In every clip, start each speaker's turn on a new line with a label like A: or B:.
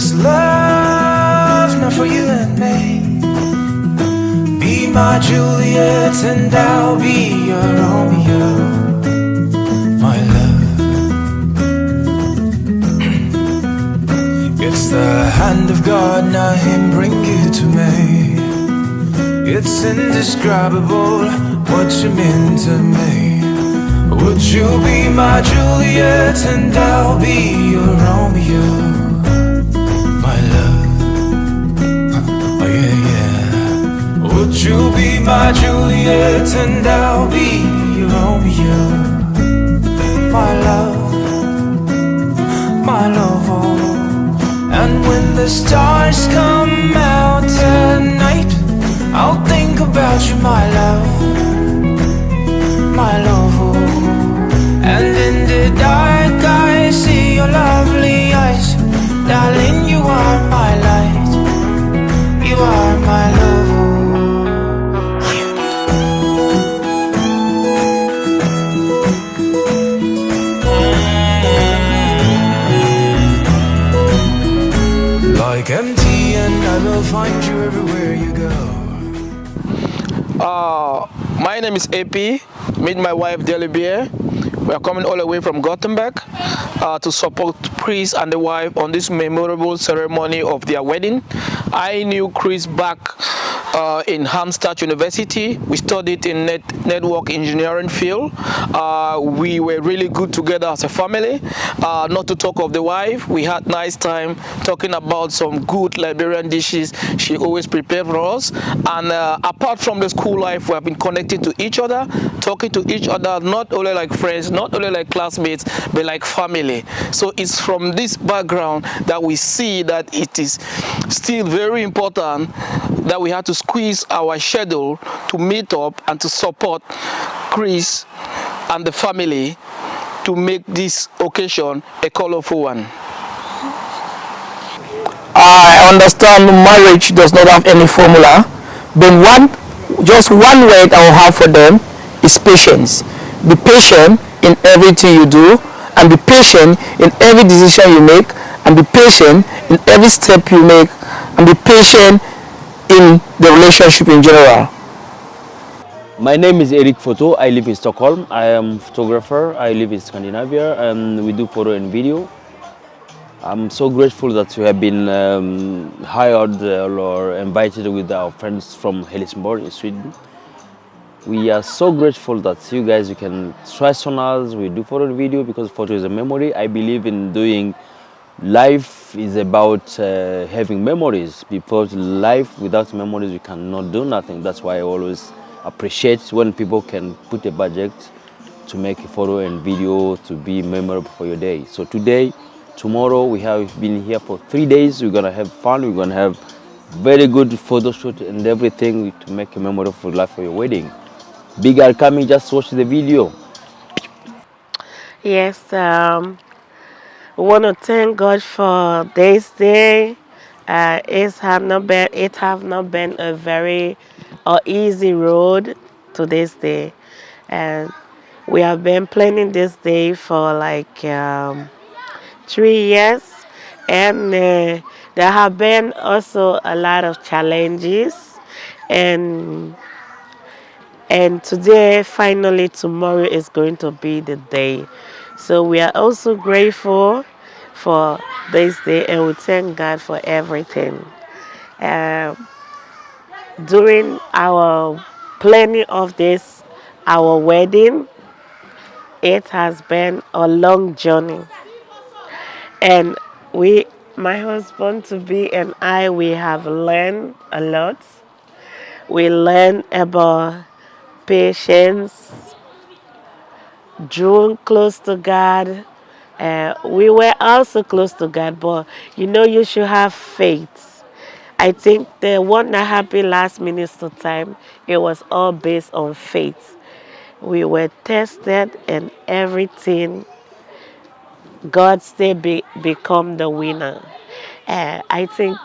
A: this love, not for you and me. Be my Juliet and I'll be your Romeo, my love. It's the hand of God, now him bring you to me. It's indescribable what you mean to me. Would you be my Juliet and I'll be your Romeo, my love? Oh yeah, yeah. Would you be my Juliet and I'll be your Romeo, my love, my love. And when the stars come out at night, I'll think about you, my love, my love. And in the dark I see your lovely eyes. Darling, you are my light, you are my love. Like empty and I will find you everywhere you go.
B: My name is AP. Meet my wife Delibia. We are coming all the way from Gothenburg to support Chris and the wife on this memorable ceremony of their wedding. I knew Chris back in Halmstad University. We studied in network engineering field. We were really good together as a family. Not to talk of the wife, we had nice time talking about some good Liberian dishes she always prepared for us. And apart from the school life, we have been connecting to each other, talking to each other, not only like friends, not only like classmates, but like family. So it's from this background that we see that it is still very important that we have to squeeze our schedule to meet up and to support Chris and the family to make this occasion a colorful one. I understand marriage does not have any formula, but just one word I will have for them is patience. Be patient in everything you do, and be patient in every decision you make, and be patient in every step you make, and be patient in the relationship in general.
C: My name is Eric Photo. I live in Stockholm. I am a photographer. I live in Scandinavia and we do photo and video. I'm so grateful that we have been hired or invited with our friends from Helsingborg in Sweden. We are so grateful that you guys, you can trust on us. We do photo and video because photo is a memory. I believe in doing life is about having memories, because life without memories we cannot do nothing. That's why I always appreciate when people can put a budget to make a photo and video to be memorable for your day. So today, tomorrow, we have been here for 3 days. We're gonna have fun. We're gonna have very good photo shoot and everything to make a memorable life for your wedding. Big are coming. Just watch the video.
D: Yes, we want to thank God for this day. It have not been a very easy road to this day, and we have been planning this day for like 3 years, and there have been also a lot of challenges, and today, finally, tomorrow is going to be the day. So we are also grateful for this day, and we thank God for everything. During our planning of this, our wedding, it has been a long journey. And my husband to be and I, we have learned a lot. We learned about patience, drawn close to God. We were also close to God, but you should have faith. I think the one that happened last minister time, it was all based on faith. We were tested and everything. God still become the winner. I think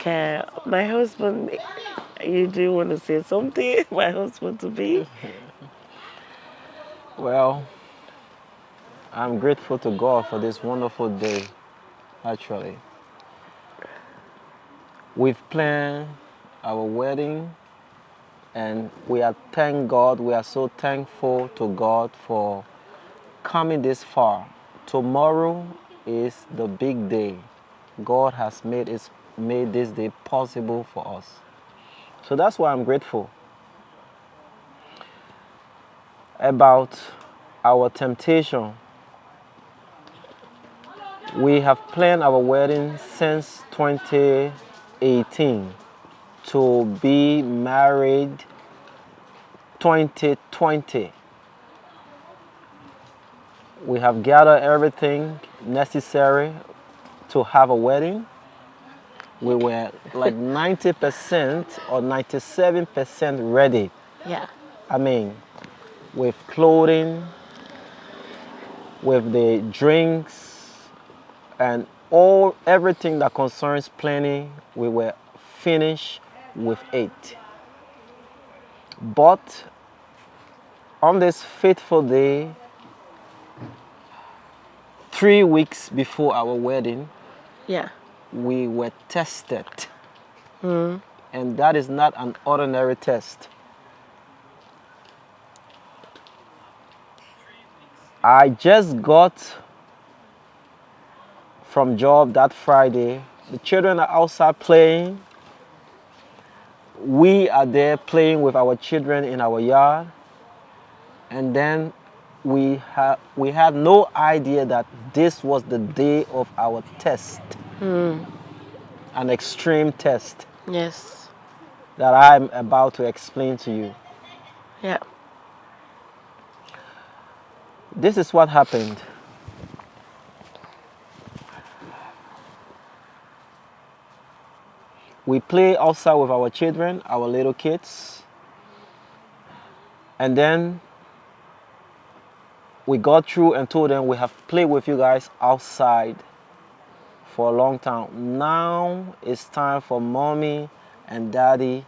D: my husband, you do want to say something? My husband to be?
E: Well, I'm grateful to God for this wonderful day, actually. We've planned our wedding, and we are thank God. We are so thankful to God for coming this far. Tomorrow is the big day. God has made this day possible for us. So that's why I'm grateful. About our temptation, we have planned our wedding since 2018 to be married 2020. We have gathered everything necessary to have a wedding. We were like 90% or 97% ready.
D: Yeah.
E: I mean, with clothing, with the drinks, and everything that concerns planning, we were finished with it. But on this fateful day, 3 weeks before our wedding,
D: Yeah.
E: we were tested. And that is not an ordinary test. I just got from job that Friday. The children are outside playing. We are there playing with our children in our yard. And then we had no idea that this was the day of our test. An extreme test
D: Yes.
E: that I'm about to explain to you.
D: Yeah.
E: This is what happened. We play outside with our children, our little kids. And then we got through and told them we have played with you guys outside for a long time. Now it's time for mommy and daddy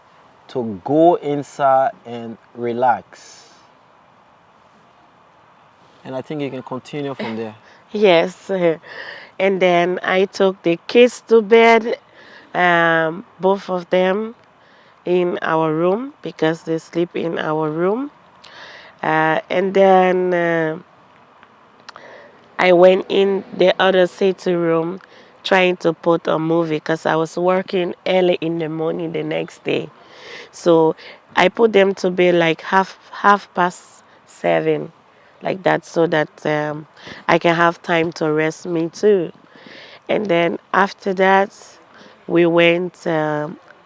E: to go inside and relax. And I think you can continue from there.
D: Yes. And then I took the kids to bed, both of them in our room because they sleep in our room. And then I went in the other sitting room trying to put a movie because I was working early in the morning the next day. So I put them to bed like half past 7, like that, so that I can have time to rest me too. And then after that, we went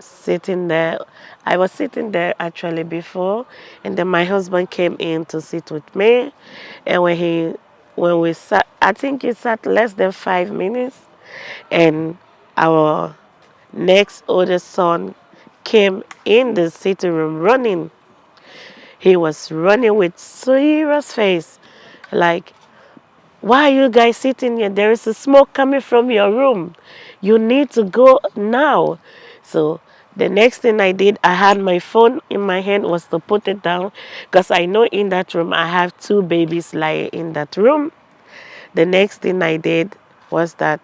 D: sitting there. I was sitting there actually before, and then my husband came in to sit with me. And when we sat, I think he sat less than 5 minutes, and our next oldest son came in the sitting room running. He was running with serious face, like, why are you guys sitting here? There is a smoke coming from your room. You need to go now. So the next thing I did, I had my phone in my hand, was to put it down because I know in that room I have 2 babies lying in that room. The next thing I did was that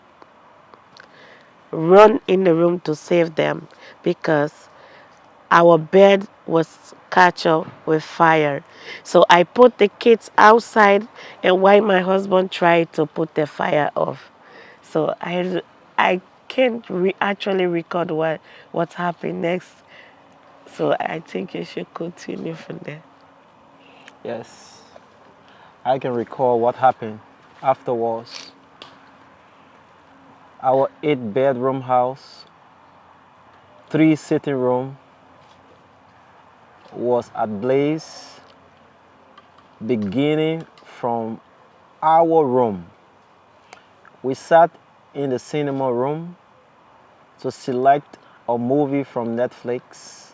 D: run in the room to save them because our bed was catch up with fire. So I put the kids outside, and while my husband tried to put the fire off. So I can't actually record what happened next. So I think you should continue from there.
E: Yes, I can recall what happened afterwards. Our 8-bedroom house, 3 sitting room, was at blaze, beginning from our room. We sat in the cinema room to select a movie from Netflix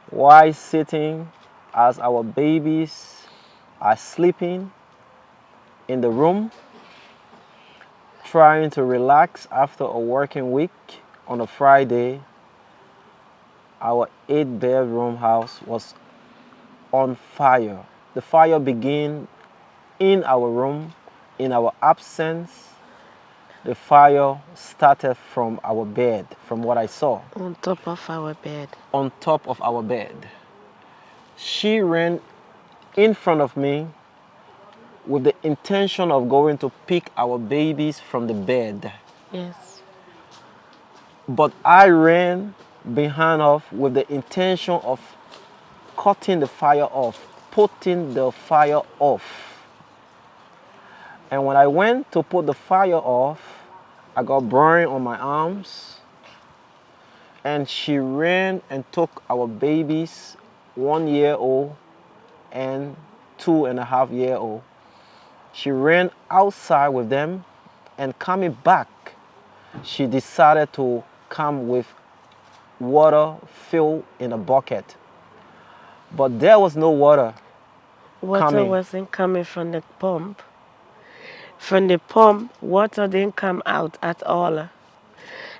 E: while sitting as our babies are sleeping in the room, trying to relax after a working week. On a Friday, our 8-bedroom house was on fire. The fire began in our room, in our absence, The fire started from our bed, from what I saw,
D: On top of our bed.
E: on top of our bed. She ran in front of me with the intention of going to pick our babies from the bed.
D: Yes.
E: But I ran behind her with the intention of cutting the fire off, putting the fire off. And when I went to put the fire off, I got burn on my arms. And she ran and took our babies, 1 year old and 2.5 year old. She ran outside with them, and coming back, she decided to come with water filled in a bucket. But there was no water
D: Water
E: coming.
D: wasn't coming from the pump. From the pump, water didn't come out at all.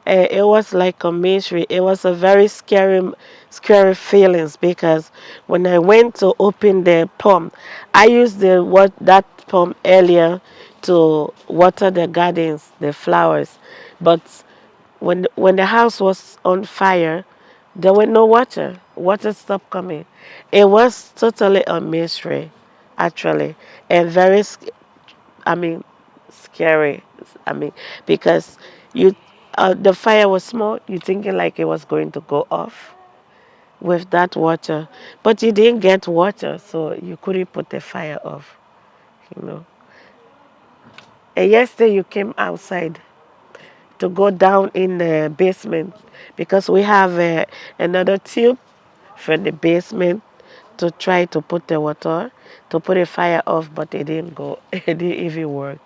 D: It was like a mystery. It was a very scary feelings because when I went to open the pump, I used that pump earlier to water the gardens, the flowers. But when the house was on fire, there was no water. Water stopped coming. It was totally a mystery, actually, and very I mean, scary. I mean, because you, the fire was small. You thinking like it was going to go off with that water, but you didn't get water, so you couldn't put the fire off. You know. And yesterday you came outside to go down in the basement because we have another tube from the basement to try to put the water to put the fire off, but it didn't go. It didn't even work.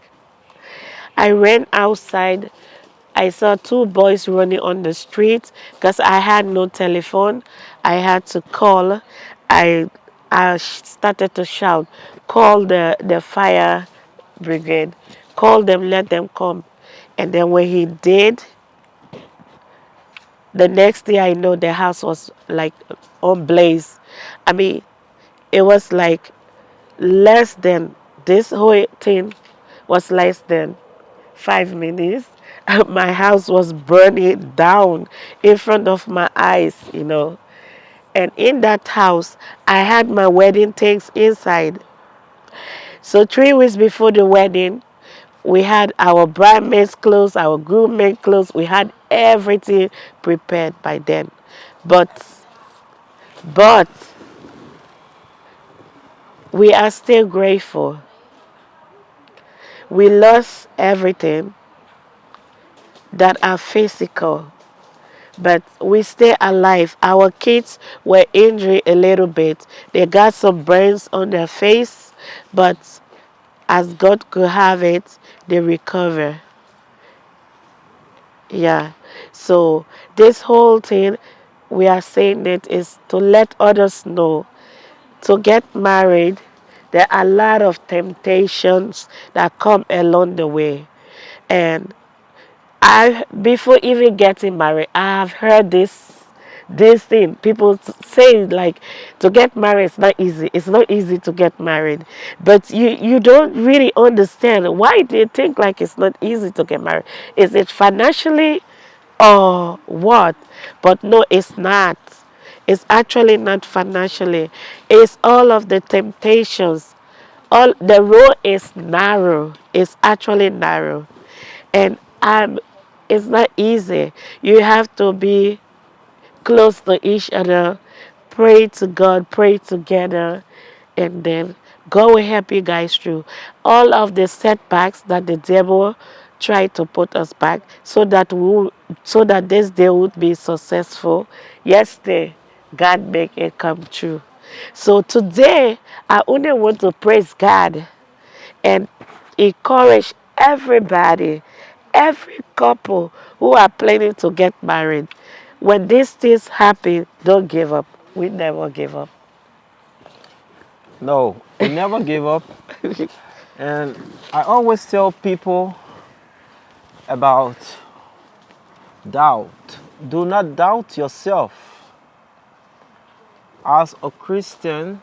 D: I ran outside. I saw two boys running on the street because I had no telephone. I had to call. I started to shout, call the fire brigade, call them, let them come. And then when he did, the next day I know the house was like on blaze. I mean, it was like less than, this whole thing was less than 5 minutes. My house was burning down in front of my eyes, you know. And in that house, I had my wedding things inside. So 3 weeks before the wedding, we had our bridesmaids clothes, our groomsmaid clothes. We had everything prepared by then. But we are still grateful. We lost everything that are physical, but we stay alive. Our kids were injured a little bit. They got some burns on their face, but as God could have it, they recover. Yeah. So this whole thing, we are saying it is to let others know to get married. There are a lot of temptations that come along the way. And I, before even getting married, I have heard this thing. People say like to get married is not easy. It's not easy to get married. But you don't really understand why do you think like it's not easy to get married? Is it financially or what? But no, it's not. It's actually not financially. It's all of the temptations. All the road is narrow. It's actually narrow. And it's not easy. You have to be close to each other, pray to God, pray together, and then God will help you guys through all of the setbacks that the devil tried to put us back, so that so that this day would be successful. Yesterday, God make it come true. So today, I only want to praise God and encourage everybody, every couple who are planning to get married. When these things happen, don't give up. We never give up.
E: No, we never give up. And I always tell people about doubt. Do not doubt yourself. As a Christian,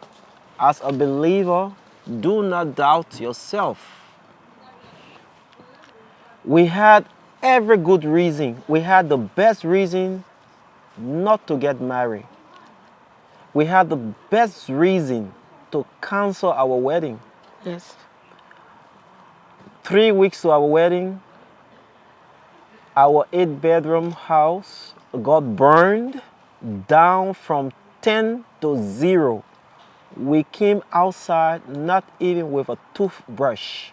E: as a believer, do not doubt yourself. We had every good reason. We had the best reason not to get married. We had the best reason to cancel our wedding.
D: Yes.
E: 3 weeks to our wedding, our 8-bedroom house got burned down from 10 to 0. We came outside not even with a toothbrush.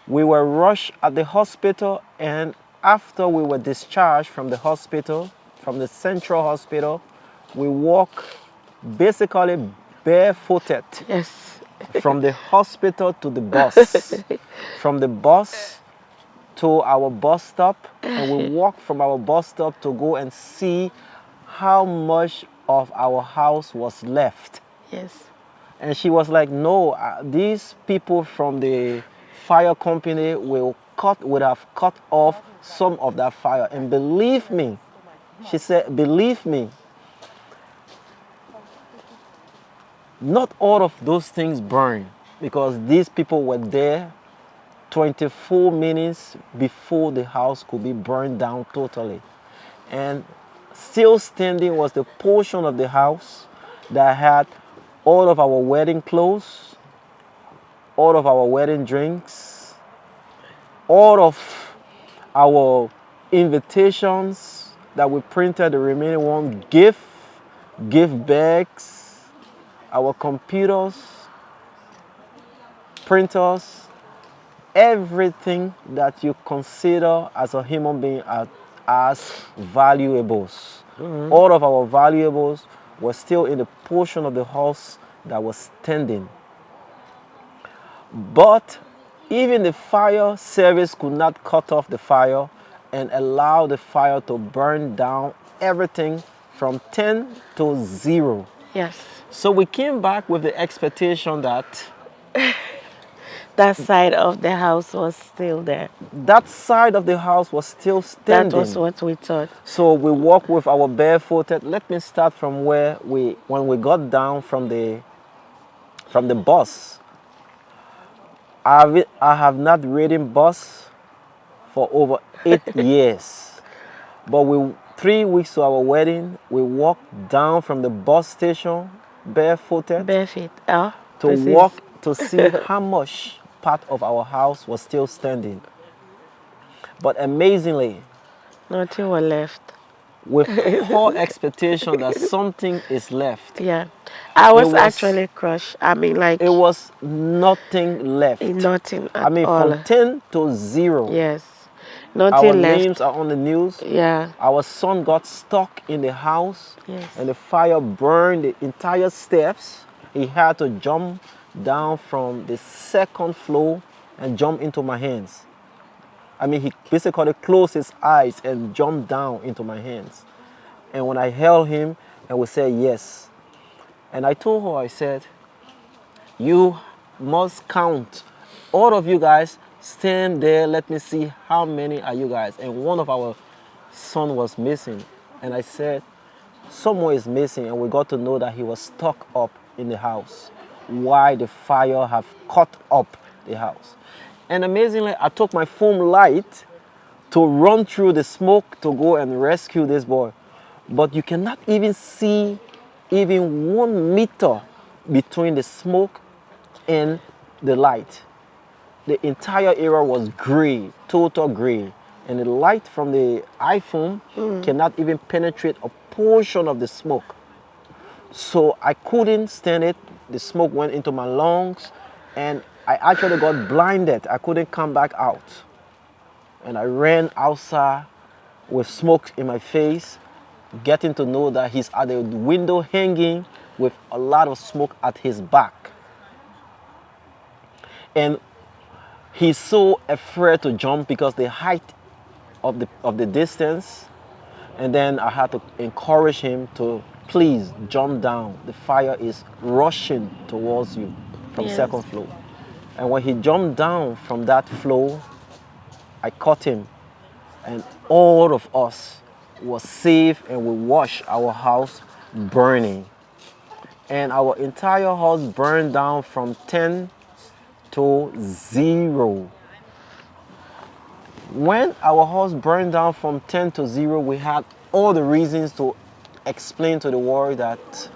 E: We were rushed at the hospital, and after we were discharged from the hospital, from the central hospital, we walked basically barefooted
D: Yes.
E: from the hospital to the bus, from the bus to our bus stop, and we walked from our bus stop to go and see how much of our house was left.
D: Yes.
E: And she was like, no, these people from the fire company would have cut off some of that fire. And believe me, she said, believe me, not all of those things burned, because these people were there 24 minutes before the house could be burned down totally. And still standing was the portion of the house that had all of our wedding clothes, all of our wedding drinks, all of our invitations that we printed, the remaining one, gift bags, our computers, printers, everything that you consider as a human being as valuables. All of our valuables were still in the portion of the house that was standing. But even the fire service could not cut off the fire and allow the fire to burn down everything from 10 to 0.
D: Yes.
E: So we came back with the expectation that
D: That side of the house was still there.
E: that side of the house was still standing.
D: That was what we thought.
E: So we walked with our barefooted. Let me start from when we got down from the bus. I have not ridden bus for over 8 years. But 3 weeks to our wedding, we walked down from the bus station barefooted
D: Barefoot. Oh,
E: to walk to see how much part of our house was still standing. But amazingly,
D: nothing was left.
E: with poor expectation that something is left,
D: Yeah. I was,
E: was
D: actually crushed. I mean, like,
E: it was nothing left.
D: nothing at
E: I mean,
D: all.
E: from 10 to 0.
D: Yes.
E: Our
D: Nothing left.
E: names are on the news.
D: Yeah.
E: Our son got stuck in the house,
D: Yes.
E: and the fire burned the entire steps. He had to jump down from the 2nd floor and jump into my hands. I mean, he basically closed his eyes and jumped down into my hands. And when I held him, and we said yes. And I told her, I said, you must count. All of you guys, stand there, let me see how many are you guys. And one of our son was missing. And I said, someone is missing. And we got to know that he was stuck up in the house. Why the fire have cut up the house. And amazingly, I took my foam light to run through the smoke to go and rescue this boy. But you cannot even see even 1 meter between the smoke and the light. The entire area was gray, total gray. And the light from the iPhone cannot even penetrate a portion of the smoke. So I couldn't stand it. The smoke went into my lungs, and I actually got blinded. I couldn't come back out. And I ran outside with smoke in my face, getting to know that he's at the window hanging with a lot of smoke at his back. And he's so afraid to jump because the height of the distance. And then I had to encourage him to please jump down. The fire is rushing towards you from
D: Yes.
E: 2nd floor. And when he jumped down from that floor, I caught him. And all of us were safe, and we watched our house burning. And our entire house burned down from 10 to 0. When our house burned down from 10 to 0, we had all the reasons to explain to the world that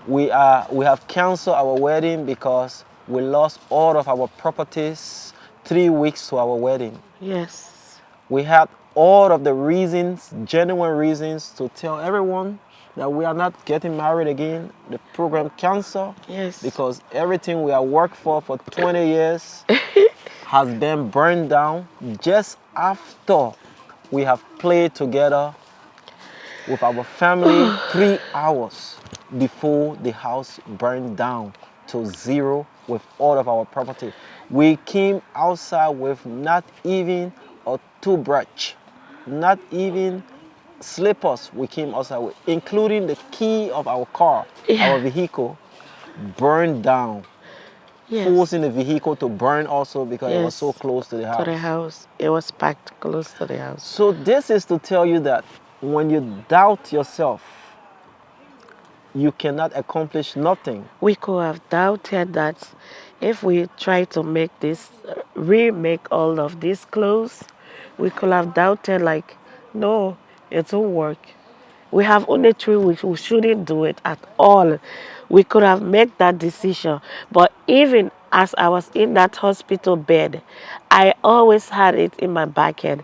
E: we have canceled our wedding because we lost all of our properties 3 weeks to our wedding.
D: Yes.
E: We had all of the reasons, genuine reasons, to tell everyone that we are not getting married again. The program canceled.
D: Yes.
E: Because everything we have worked for 20 years has been burned down just after we have played together with our family 3 hours before the house burned down to 0 with all of our property. We came outside with not even a toothbrush, not even slippers. We came outside with, including the key of our car, our vehicle, burned down.
D: Yes.
E: Forcing the vehicle to burn also because it was so close to the house.
D: To the house. It was packed close to the house.
E: So this is to tell you that when you doubt yourself, you cannot accomplish nothing.
D: We could have doubted that if we try to make this, remake all of these clothes, we could have doubted like, no, it won't work. We have only 3 weeks, we shouldn't do it at all. We could have made that decision. But even as I was in that hospital bed, I always had it in my back head.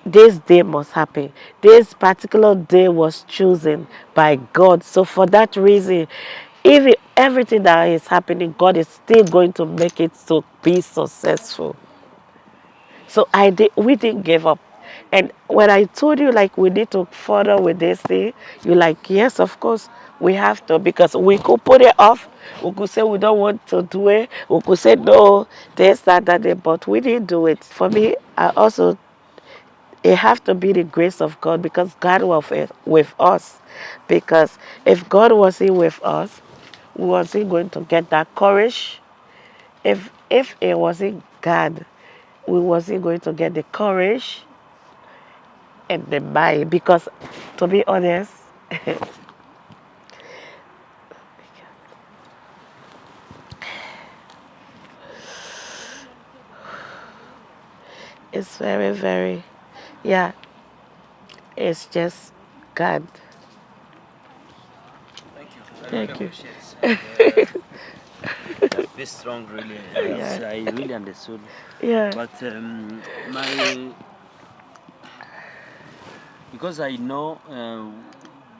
D: This day must happen. This particular day was chosen by God. So for that reason, even everything that is happening, God is still going to make it to be successful. So we didn't give up. And when I told you like we need to further with this thing, you're like, yes, of course, we have to, because we could put it off. We could say we don't want to do it. We could say no, this, that, but we didn't do it. For me, it have to be the grace of God, because God was with us. Because if God wasn't with us, we wasn't going to get that courage. If it wasn't God, we wasn't going to get the courage and the mind. Because to be honest, it's very, very, yeah, it's just God. Thank you.
C: Very strong, really.
D: Yeah.
C: I really understood.
D: Yeah.
C: But because I know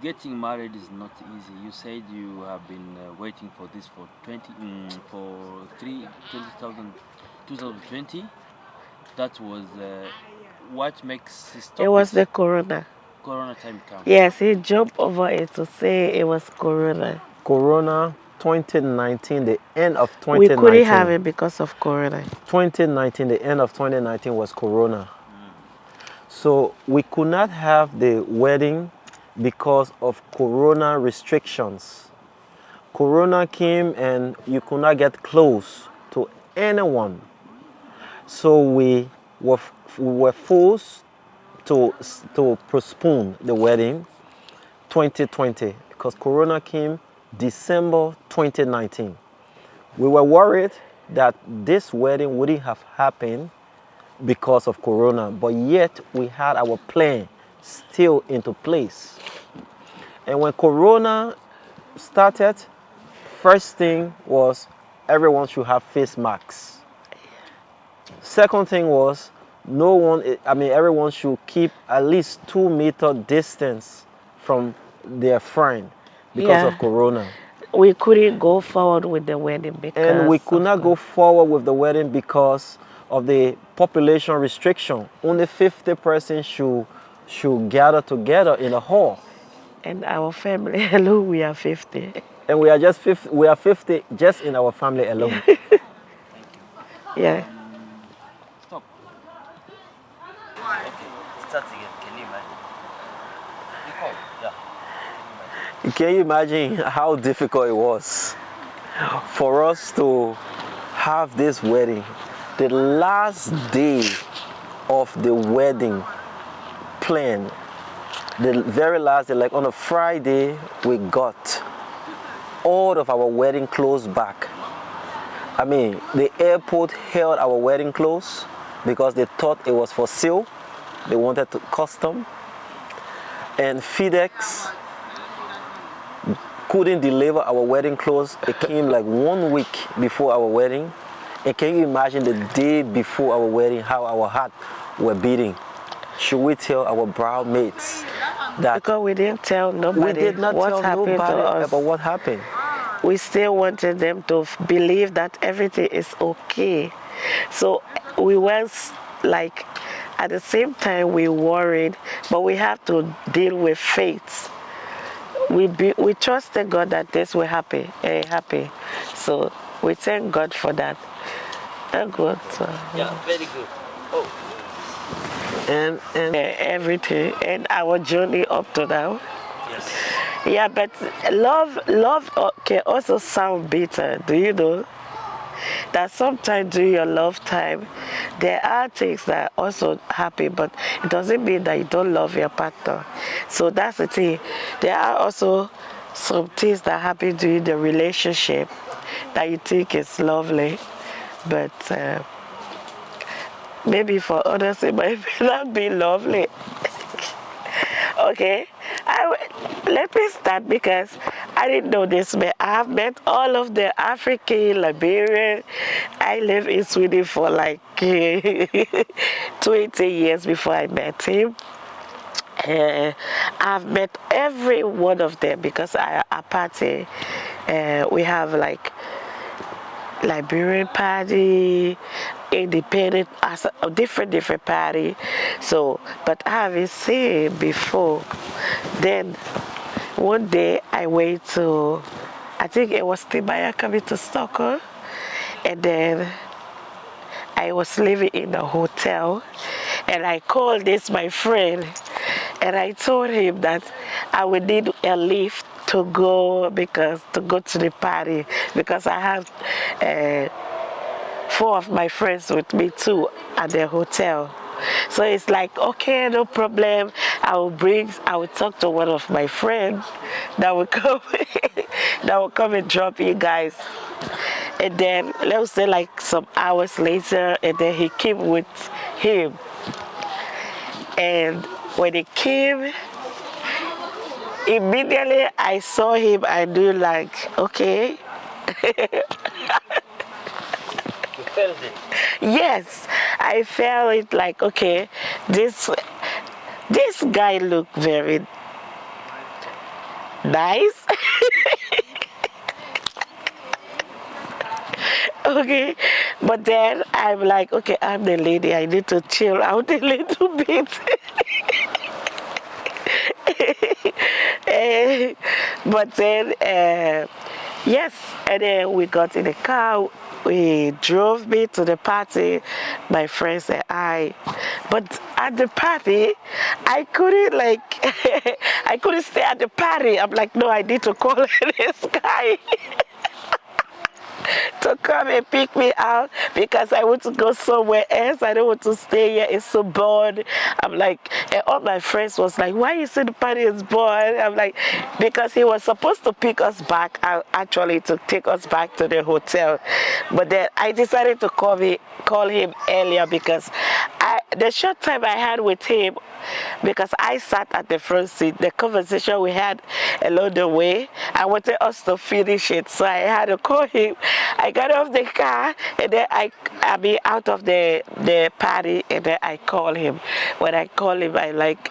C: getting married is not easy. You said you have been waiting for this for 2020. That was what makes it stop.
D: It was the corona.
C: Corona time come.
D: Yes, he jumped over it to say it was corona.
E: Corona 2019, the end of 2019.
D: We couldn't have it because of corona.
E: 2019, the end of 2019 was corona. So we could not have the wedding because of corona restrictions. Corona came and you could not get close to anyone. So we were forced to postpone the wedding 2020 because corona came December 2019. We were worried that this wedding wouldn't have happened because of corona, but yet we had our plan still into place. And when corona started, first thing was everyone should have face masks. Second thing was everyone should keep at least 2 meter distance from their friend because of corona.
D: We couldn't go forward with the wedding because
E: and we could not go forward with the wedding because of the population restriction. Only 50 persons should gather together in a hall.
D: And our family alone, we are 50.
E: And we are just 50, we are 50 just in our family alone.
D: Yeah.
C: Stop. Okay, start again. Can you imagine? Yeah.
E: Can you imagine how difficult it was for us to have this wedding? The last day of the wedding plan, the very last day, like on a Friday, we got all of our wedding clothes back. I mean, the airport held our wedding clothes. because they thought it was for sale. They wanted to custom. And FedEx couldn't deliver our wedding clothes. It came like 1 week before our wedding. And can you imagine the day before our wedding, how our heart were beating? Should we tell our bride mates that?
D: Because we didn't tell nobody
E: We did not
D: what
E: tell
D: happened to
E: nobody
D: us.
E: about what happened.
D: We still wanted them to believe that everything is okay. So we were like, at the same time we worried, but we have to deal with faith. We trusted God that this will happen. So we thank God for that. Good.
C: Yeah, very good. Oh.
E: And
D: Everything and our journey up to now.
C: Yes.
D: Yeah, but love can also sound bitter. Do you know that sometimes during your love time, there are things that also happen, but it doesn't mean that you don't love your partner. So that's the thing. There are also some things that happen during the relationship that you think is lovely, but maybe for others it might not be lovely. Okay, let me start because I didn't know this man. I have met all of the African, Liberian. I lived in Sweden for like 20 years before I met him. I've met every one of them because our party, we have like Liberian party, independent, as a different party. So, but I haven't seen before. Then one day I went to, I think it was Tibaya coming to Stockholm, and then I was living in a hotel, and I called this my friend, and I told him that I would need a lift to go to the party because I have 4 of my friends with me too at the hotel. So it's like, okay, no problem. I will talk to one of my friends that will come and drop you guys. And then let's say like some hours later, and then he came with him. And when he came, immediately I saw him, I knew like, okay.
C: You felt it?
D: Yes, I felt it like, okay, this guy looked very nice. Okay, but then I'm like, okay, I'm the lady, I need to chill out a little bit. But then, yes, and then we got in the car, we drove me to the party, my friends and I. But at the party, I couldn't I couldn't stay at the party. I'm like, no, I need to call this guy. To come and pick me out because I want to go somewhere else. I don't want to stay here. It's so bored. I'm like, and all my friends was like, why you say the party is bored? I'm like, because he was supposed to pick us back, actually to take us back to the hotel. But then I decided to call him earlier because the short time I had with him, because I sat at the front seat, the conversation we had along the way, I wanted us to finish it, so I had to call him. I got off the car, and then I be out of the party, and then I call him. When I call him, I like,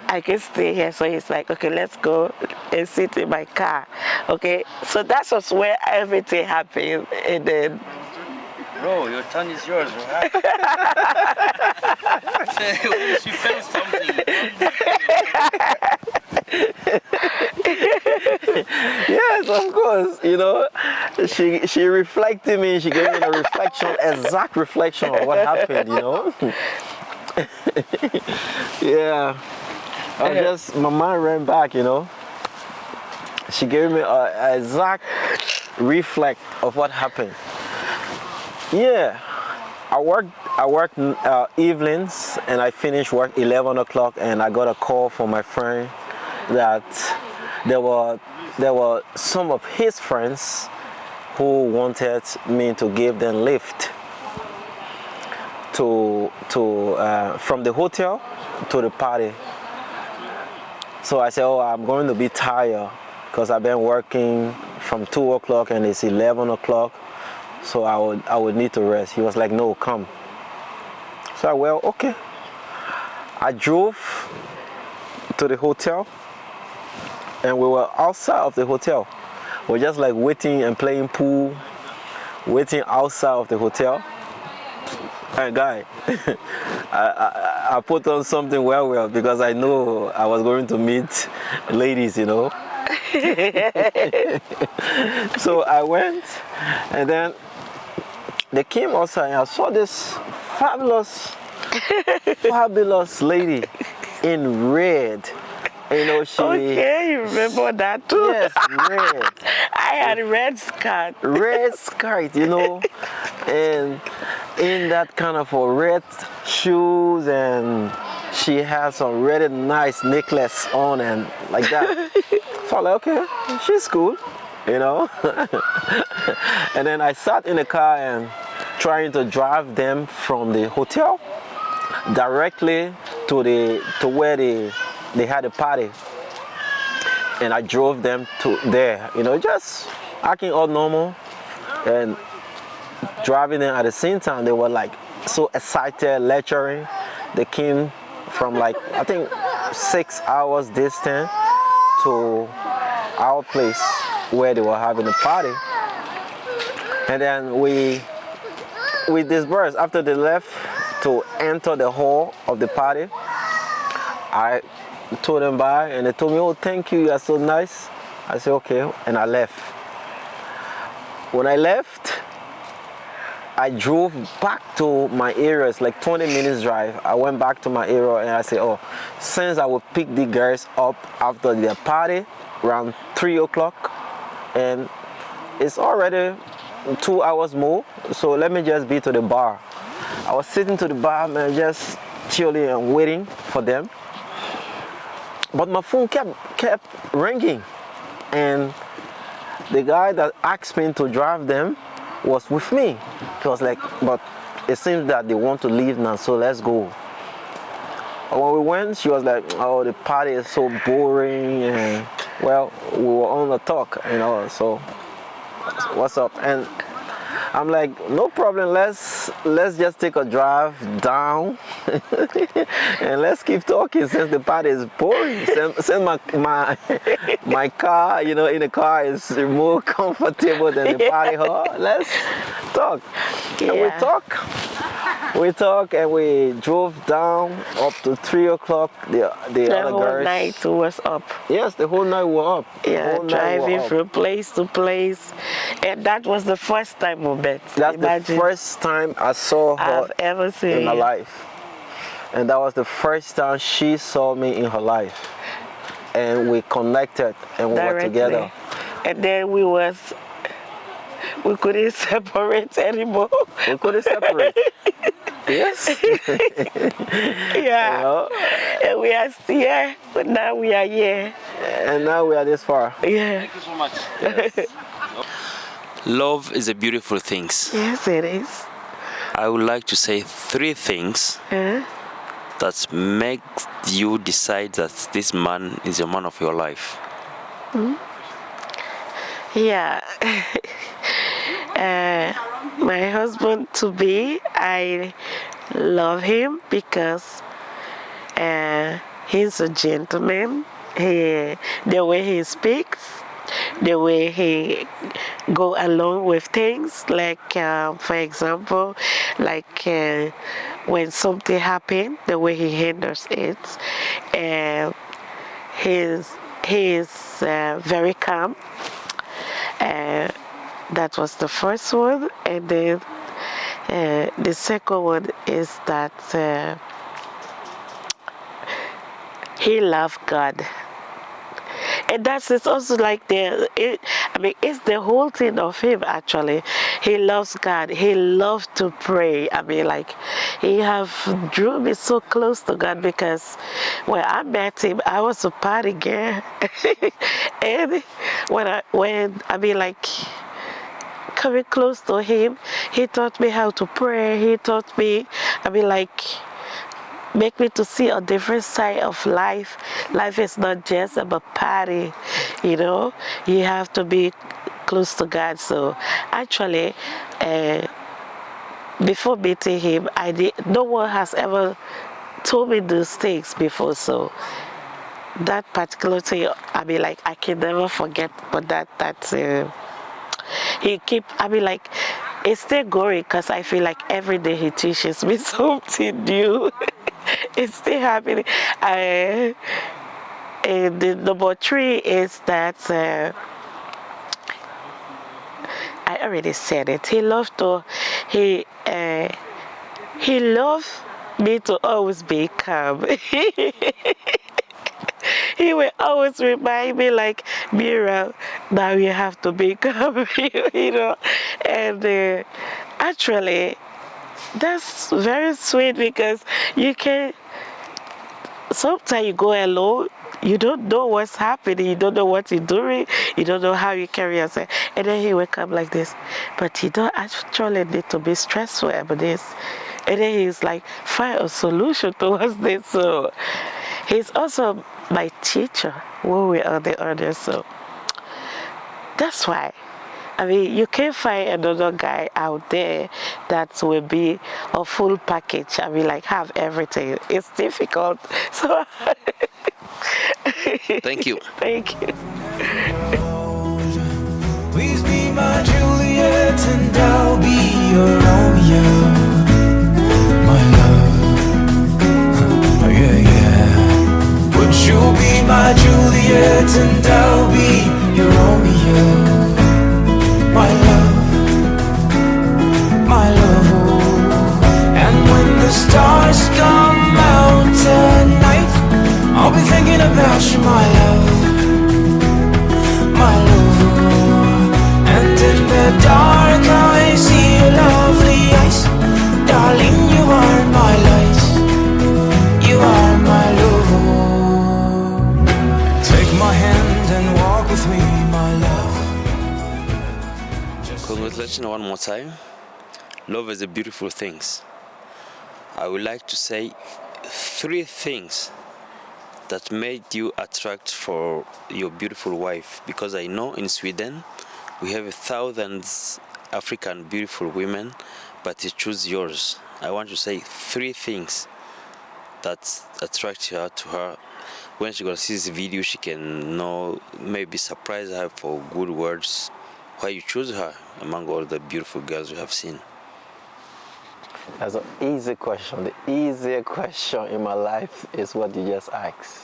D: I can stay here. So he's like, okay, let's go and sit in my car. Okay, so that was where everything happened, and then.
C: Bro, your tongue is yours, right? She felt something.
E: yes, of course, you know, she reflected me, she gave me a reflection, exact reflection of what happened, you know. Yeah, my mind ran back, you know. She gave me an exact reflect of what happened. Yeah, I worked evenings, and I finished work 11 o'clock, and I got a call from my friend that there were some of his friends who wanted me to give them lift from the hotel to the party. So I said, oh, I'm going to be tired because I've been working from 2 o'clock and it's 11 o'clock. So I would need to rest. He was like, no, come. So I, well, okay. I drove to the hotel and we were outside of the hotel. We're just like waiting and playing pool, waiting outside of the hotel. And guy, I put on something well because I know I was going to meet ladies, you know. So I went and then they came outside and I saw this fabulous lady in red. You know, she...
D: Okay, you remember that too?
E: Yes, red.
D: I had a red skirt.
E: Red skirt, you know, and in that kind of a red shoes, and she has some really nice necklace on and like that. So I'm like, okay, she's cool, you know. And then I sat in the car and trying to drive them from the hotel directly to where they had a party, and I drove them to there, you know, just acting all normal and driving them at the same time. They were like so excited, lecturing. They came from like, I think 6 hours distance to our place where they were having a party. And then we dispersed after they left to enter the hall of the party. I told them bye and they told me, oh, thank you, you are so nice. I said, okay, and I left. When I left, I drove back to my area. It's like 20 minutes drive. I went back to my area and I said, oh, since I will pick the girls up after their party around 3 o'clock and it's already 2 hours more, so let me just be to the bar. I was sitting to the bar, man, just chilling and waiting for them. But my phone kept ringing, and the guy that asked me to drive them was with me. He was like, but it seems that they want to leave now, so let's go. And when we went, she was like, oh, the party is so boring, and well, we were on the talk, you know, so what's up? And I'm like, no problem, let's just take a drive down and let's keep talking since the party is boring. Since my car, you know, in the car is more comfortable than the party hall. Let's talk.
D: Yeah.
E: And we talk and we drove down up to 3 o'clock. The other
D: whole
E: girls,
D: night was up.
E: yes, the whole night we were up.
D: Yeah, driving from place to place. And that was the first time we met.
E: That's
D: Imagine.
E: the first time I saw her
D: I've ever seen
E: in my life. And that was the first time she saw me in her life. And we connected and we were together.
D: And then we couldn't separate anymore.
E: We couldn't separate. Yes.
D: Yeah.
E: You know?
D: And we are still here, but now we are here.
E: And now we are this far.
D: Yeah.
C: Thank you so much. Yes. Love is a beautiful thing.
D: Yes, it is.
C: I would like to say 3 things that make you decide that this man is a man of your life.
D: Yeah. My husband to be, I love him because he's a gentleman. The way he speaks, the way he go along with things, like for example, like when something happens, the way he handles it, he is very calm. That was the first one, and then the second one is that he loved God. And that's it's also like it's the whole thing of him actually. He loves God. He loves to pray. I mean, like, he have drew me so close to God because when I met him, I was a party girl, and when coming close to him, he taught me how to pray. He taught me, make me to see a different side of life. Life is not just about party, you know. You have to be close to God. So actually, before meeting him, no one has ever told me those things before. So that particular thing, I can never forget. But he keep, it's still going because I feel like every day he teaches me something new. It's still happening. And the number 3 is that I already said it. He loved me to always be calm. He will always remind me like, Muriel, now you have to be calm, you know. And actually, that's very sweet because you can, sometimes you go alone, you don't know what's happening, you don't know what you're doing, you don't know how you carry yourself. And then he will come like this. But you don't actually need to be stressful about this. And then he's like, find a solution towards this. So he's also my teacher when we are the others. So that's why. You can't find another guy out there that will be a full package. Have everything. It's difficult. So
C: Thank you.
D: thank you.
A: Please be my Juliet and I'll be your Romeo, my love. Oh yeah, yeah. Would you be my Juliet and I'll be your Romeo, my love, my love. Oh. And when the stars come out tonight, I'll be thinking about you, my love, my love. And in the dark I see your lovely eyes. Darling, you are my light, you are my love. Take my hand and walk with me, my love.
C: Congratulations one more time. Love is a beautiful thing. I would like to say 3 things that made you attract for your beautiful wife, because I know in Sweden we have thousands African beautiful women, but you choose yours. I want to say 3 things that attract her to her. When she gonna see this video, she can know, maybe surprise her for good words, why you choose her among all the beautiful girls you have seen.
E: That's an easy question. The easier question in my life is what you just asked.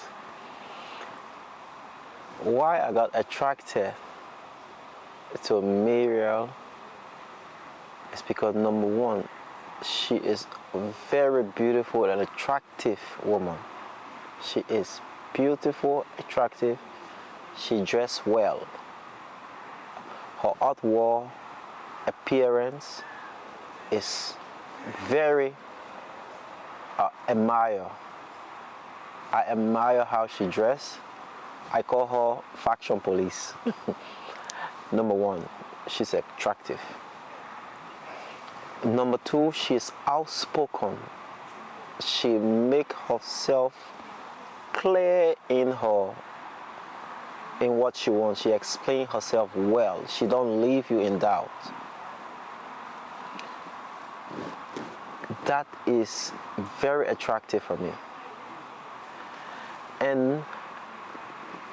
E: Why I got attracted to Muriel is because, number 1, she is a very beautiful and attractive woman. She is beautiful, attractive. She dressed well. Her outward appearance is very admire. I admire how she dressed. I call her fashion police. Number 1, she's attractive. Number 2, she's outspoken. She make herself clear in what she wants. She explains herself well. She don't leave you in doubt. That is very attractive for me. And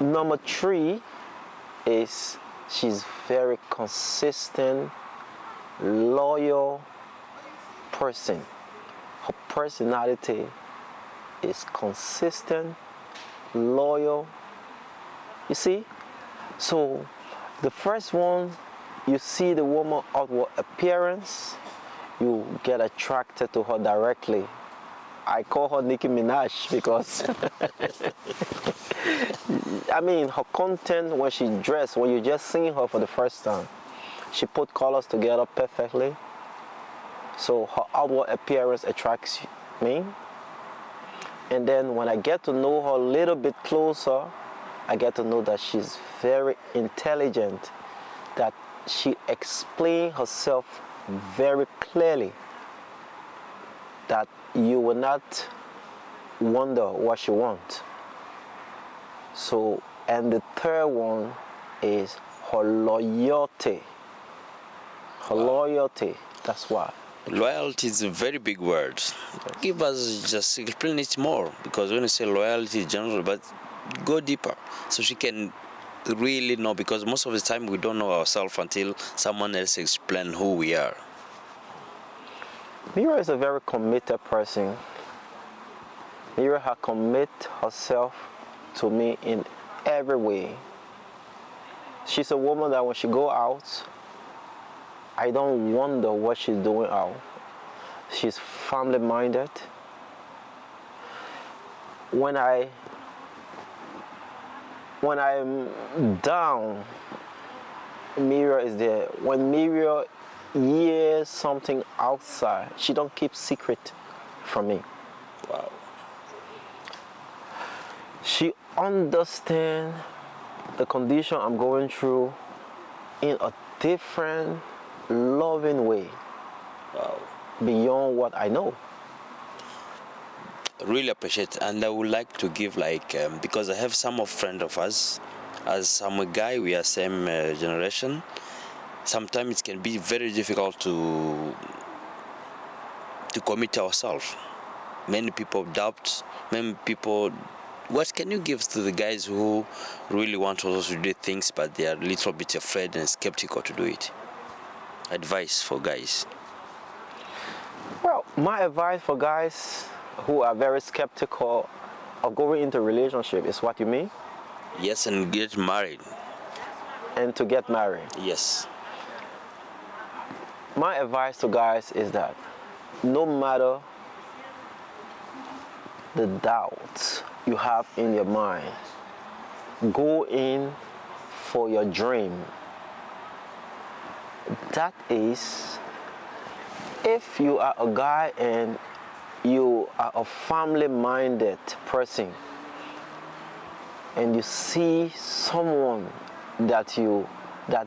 E: number 3 is she's very consistent, loyal person. Her personality is consistent, loyal. You see? So the first one, you see the woman outward appearance, you get attracted to her directly. I call her Nicki Minaj because her content when she dressed, when you just seen her for the first time, she put colors together perfectly. So her outward appearance attracts me. And then when I get to know her a little bit closer, I get to know that she's very intelligent, that she explained herself very clearly that you will not wonder what she wants. So, and the third one is her loyalty. Her loyalty, that's why.
C: Loyalty is a very big word. Give us, just explain it more, because when you say loyalty is general, but go deeper so she can really know, because most of the time we don't know ourselves until someone else explain who we are.
E: Muriel is a very committed person. Muriel has committed herself to me in every way. She's a woman that when she go out, I don't wonder what she's doing out. She's family minded. When I'm down, Muriel is there. When Muriel hears something outside, she don't keep secret from me.
C: Wow.
E: She understands the condition I'm going through in a different, loving way.
C: Wow.
E: Beyond what I know.
C: Really appreciate it. And I would like to give because I have some of friend of us, as I'm a guy, we are same generation. Sometimes it can be very difficult to commit ourselves. Many people doubt, many people. What can you give to the guys who really want to also do things, but they are a little bit afraid and skeptical to do it? Advice for guys.
E: Well, my advice for guys who are very skeptical of going into a relationship is what you mean?
C: Yes, and get married.
E: And to get married.
C: Yes.
E: My advice to guys is that no matter the doubts you have in your mind, go in for your dream. That is, if you are a guy and you are a family-minded person and you see someone that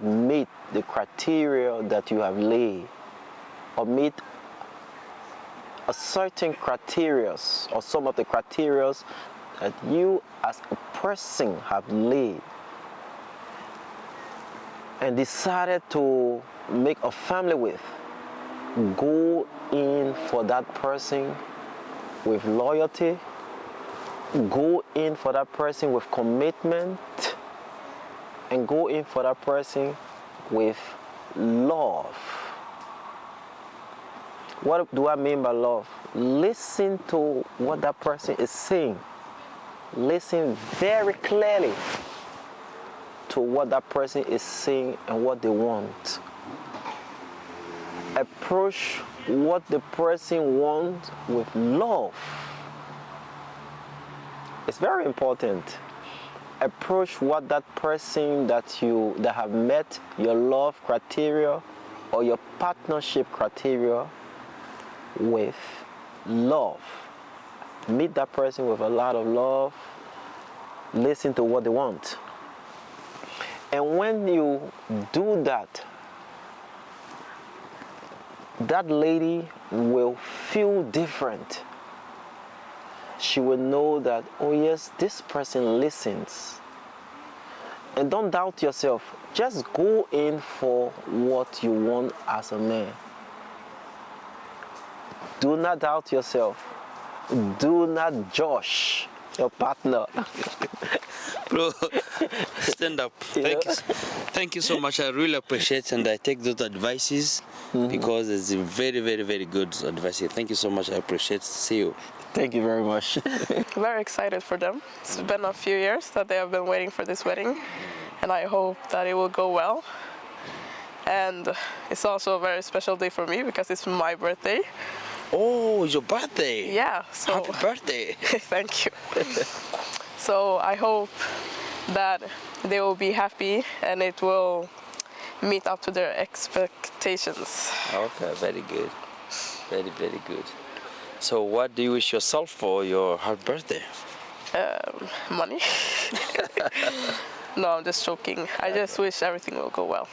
E: meet the criteria that you have laid, or meet a certain criteria or some of the criteria that you as a person have laid, and decided to make a family with, go in for that person with loyalty, go in for that person with commitment, and go in for that person with love. What do I mean by love? Listen to what that person is saying. Listen very clearly to what that person is saying and what they want. Approach what the person wants with love. It's very important. Approach what that person that have met your love criteria or your partnership criteria with love. Meet that person with a lot of love. Listen to what they want. And when you do that, that lady will feel different. She will know that, oh yes, this person listens. And don't doubt yourself. Just go in for what you want as a man. Do not doubt yourself. Do not josh your partner.
C: Bro, stand up. Thank you so much. I really appreciate, and I take those advices because it's very, very, very good advice. Thank you so much. I appreciate. See you.
E: Thank you very much.
F: Very excited for them. It's been a few years that they have been waiting for this wedding, and I hope that it will go well. And it's also a very special day for me because it's my birthday.
C: Oh, it's your birthday.
F: Yeah. So
C: happy birthday.
F: Thank you. So I hope that they will be happy and it will meet up to their expectations.
C: Okay, very good. Very, very good. So what do you wish yourself for your happy birthday?
F: Money. No, I'm just joking. I just wish everything will go well.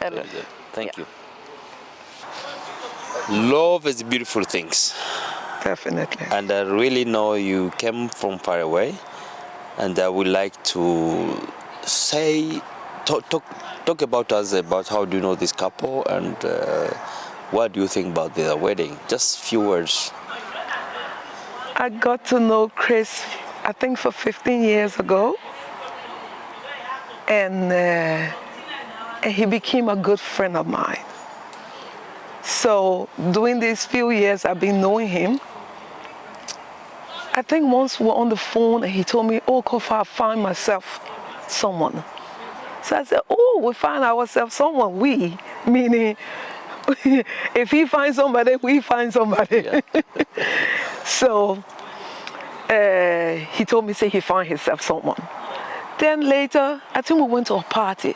F: And,
C: Very good. Thank
F: yeah.
C: you. Love is beautiful things.
G: Definitely.
C: And I really know you came from far away. And I would like to say, talk about us, about how do you know this couple and what do you think about their wedding? Just few words.
G: I got to know Chris, I think for 15 years ago. And he became a good friend of mine. So during these few years I've been knowing him, I think once we were on the phone and he told me, oh, Kofa, I find myself someone. So I said, oh, we find ourselves someone. We, meaning if he finds somebody, we find somebody.
C: Yeah.
G: So he told me, say he found himself someone. Then later, I think we went to a party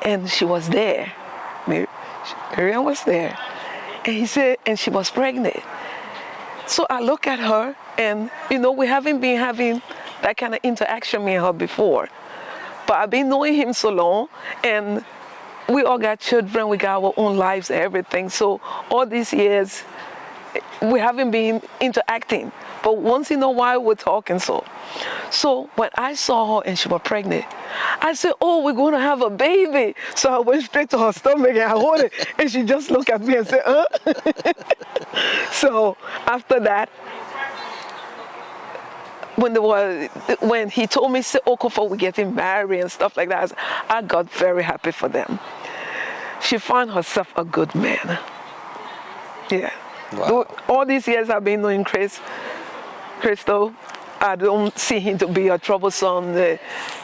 G: and she was there. Muriel was there. And he said, and she was pregnant. So I look at her and, you know, we haven't been having that kind of interaction me and her before. But I've been knowing him so long and we all got children, we got our own lives and everything. So all these years, we haven't been interacting. But once in a while, we're talking so. So when I saw her and she was pregnant, I said, oh, we're going to have a baby. So I went straight to her stomach and I hold it. And she just looked at me and said, huh? So after that, when he told me, say, oh, Kofa, we're getting married and stuff like that, I got very happy for them. She found herself a good man. Yeah.
C: Wow.
G: All these years I've been knowing Crystal, I don't see him to be a troublesome. The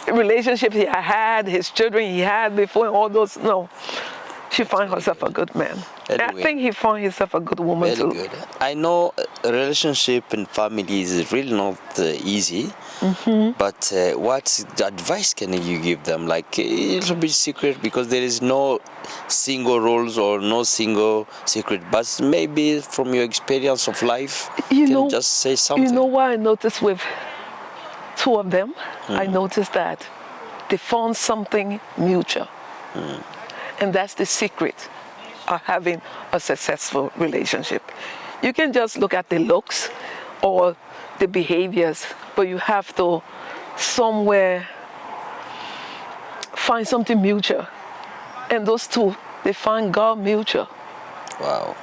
G: relationships he had, his children he had before, and all those, no. She found herself a good man. And I
C: Anyway,
G: think he found himself a good woman
C: very
G: too.
C: good. I know a relationship and family is really not easy. But what advice can you give them? Like a little bit secret, because there is no single rules or no single secret. But maybe from your experience of life,
G: You
C: can
G: know,
C: just say something.
G: You know what I noticed with two of them? I noticed that they found something mutual. And that's the secret of having a successful relationship. You can just look at the looks or the behaviors, but you have to somewhere find something mutual. And those two, they find God mutual.
C: Wow.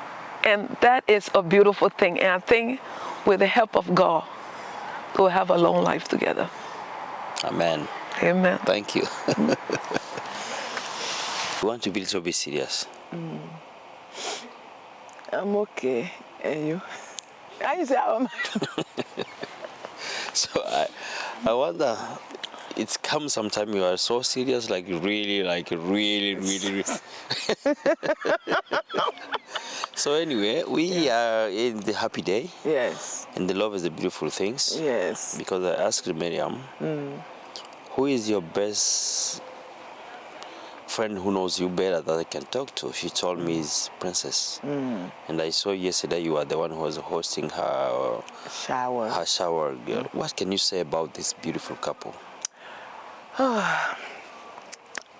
G: And that is a beautiful thing. And I think with the help of God, we'll have a long life together.
C: Amen.
G: Amen.
C: Thank you. You want to be a little bit serious?
G: I'm okay. And you? I say I'm
C: So I wonder, it's come sometime you are so serious, like really. So anyway, we are in the happy day.
G: Yes.
C: And the love is the beautiful things.
G: Yes.
C: Because I asked Miriam, who is your best friend who knows you better that I can talk to? She told me is Princess. And I saw yesterday you are the one who was hosting her shower girl. What can you say about this beautiful couple?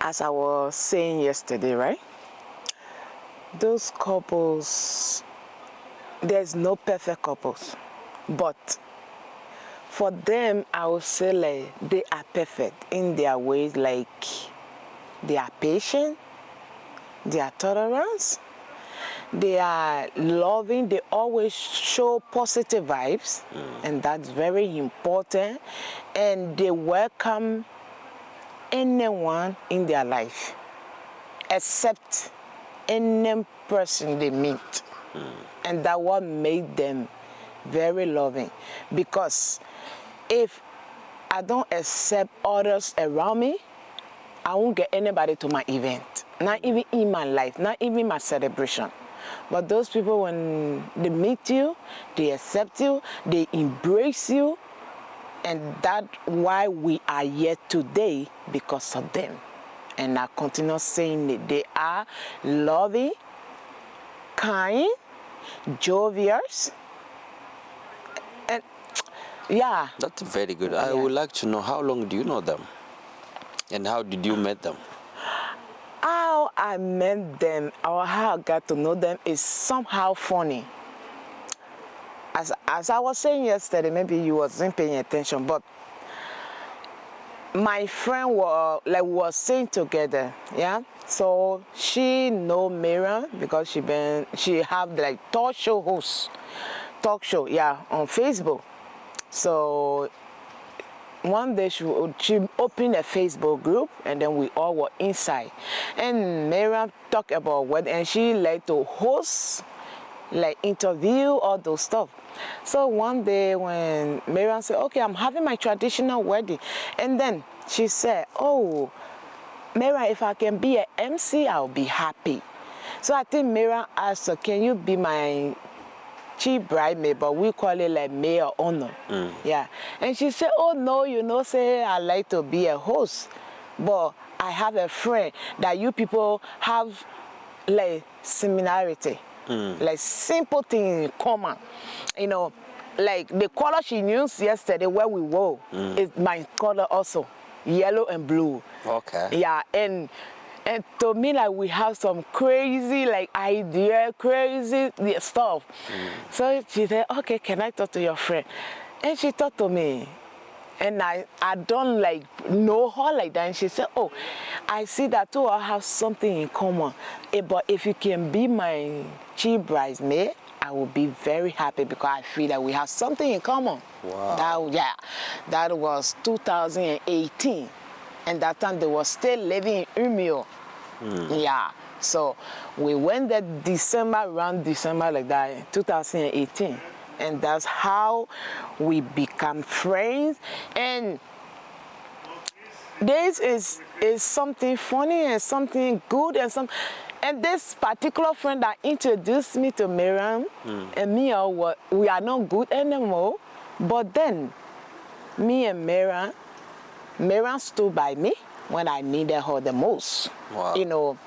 H: As I was saying yesterday, right? Those couples, there's no perfect couples, but for them, I would say like they are perfect in their ways, like they are patient, they are tolerant, they are loving, they always show positive vibes, and that's very important, and they welcome anyone in their life, except any person they meet. And that what made them very loving. Because if I don't accept others around me, I won't get anybody to my event. Not even in my life, not even my celebration. But those people, when they meet you, they accept you, they embrace you, and that's why we are here today, because of them. And I continue saying it. They are loving, kind, jovial, and yeah.
C: That's very good. I would like to know, how long do you know them? And how did you meet them?
H: How I met them or how I got to know them is somehow funny. As I was saying yesterday, maybe you wasn't paying attention, but my friend was singing together, yeah. So she know Miriam because she have like talk show, yeah, on Facebook. So one day she opened a Facebook group, and then we all were inside. And Miriam talked about wedding, and she like to host, like interview, all those stuff. So one day when Miriam said, okay, I'm having my traditional wedding. And then she said, oh, Miriam, if I can be an MC, I'll be happy. So I think Miriam asked her, can you be my chief bridesmaid, but we call it like maid of honor. Yeah. And she said, oh no, you know, say I like to be a host, but I have a friend that you people have like similarity, like simple thing in common. You know, like the color she used yesterday where we were is my color also, yellow and blue.
C: Okay.
H: Yeah, and to me, like, we have some crazy, like, idea, crazy stuff. So she said, okay, can I talk to your friend? And she talked to me. And I don't, like, know her like that. And she said, oh, I see that two of us have something in common. But if you can be my chief bridesmaid, I will be very happy because I feel that we have something in common.
C: Wow.
H: That was 2018. And that time they were still living in Muriel. Yeah. So we went there around December like that, 2018. And that's how we become friends. And this is something funny and something good and this particular friend that introduced me to Miriam and me, we are not good anymore. But then me and Miriam stood by me when I needed her the most.
C: Wow.
H: You know,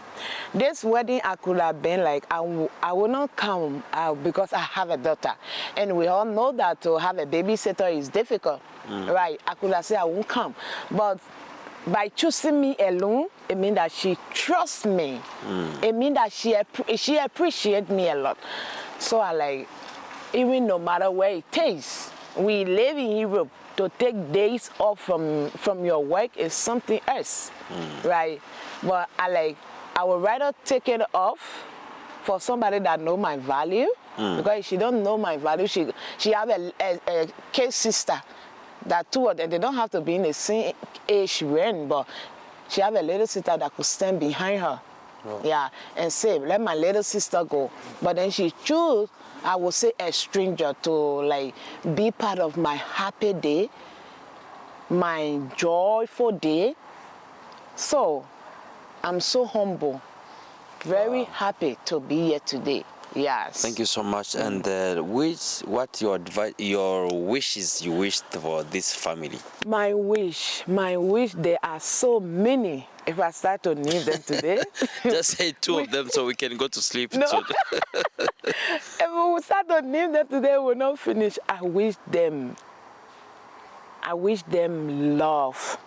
H: this wedding I could have been like, I will not come because I have a daughter. And we all know that to have a babysitter is difficult, right? I could have said I won't come. But by choosing me alone, it means that she trusts me. It means that she appreciates me a lot. So I like, even no matter where it is, we live in Europe. To take days off from your work is something else, right? But I would rather take it off for somebody that know my value, because if she don't know my value, she have a kid sister, that two of them, they don't have to be in the same age range, but she have a little sister that could stand behind her, yeah, and say, let my little sister go. But then she choose, I would say, a stranger to like be part of my happy day, my joyful day. So I'm so humble, very happy to be here today. Yes.
C: Thank you so much. And what your wishes you wished for this family?
H: My wish, there are so many. If I start to name them today.
C: Just say two of them so we can go to sleep.
H: No. If we start to name them today, we'll not finish. I wish them love.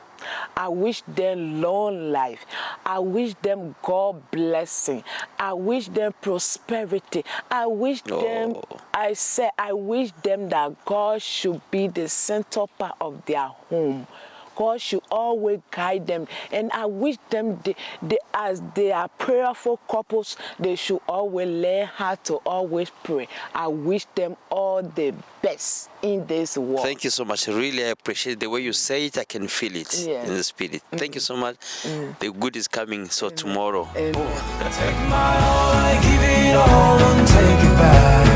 H: I wish them long life. I wish them God blessing. I wish them prosperity. I wish them, I wish them that God should be the center part of their home. God should always guide them. And I wish them, as they are prayerful couples, they should always learn how to always pray. I wish them all the best in this world.
C: Thank you so much. Really, I appreciate the way you say it. I can feel it in the spirit. Thank you so much. The good is coming, so tomorrow.
H: Amen.
A: Take my all, I give it all, don't take it back.